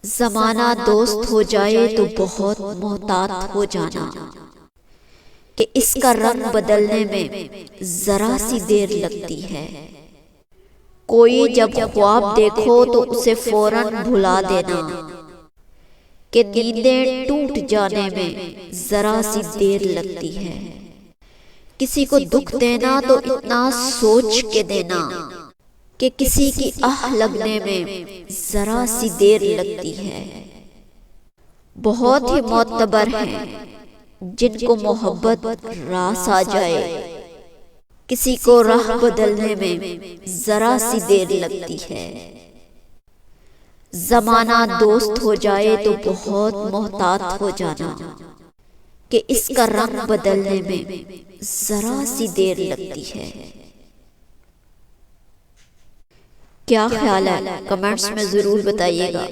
زمانہ دوست ہو جائے تو بہت محتاط ہو جانا کہ اس کا رنگ بدلنے میں ذرا سی دیر لگتی ہے۔ کوئی جب خواب دیکھو تو اسے فوراً بھلا دینا کہ نیندیں ٹوٹ جانے میں ذرا سی دیر لگتی ہے۔ کسی کو دکھ دینا تو اتنا سوچ کے دینا کہ کسی کی آہ لگنے میں ذرا سی دیر لگتی ہے۔ بہت ہی معتبر ہیں جن کو محبت راس آ جائے، کسی کو راہ بدلنے میں ذرا سی دیر لگتی ہے۔ زمانہ دوست ہو جائے تو بہت محتاط ہو جانا کہ اس کا رنگ بدلنے میں ذرا سی دیر لگتی ہے۔ کیا خیال ہے؟ کمنٹس میں ضرور بتائیے گا۔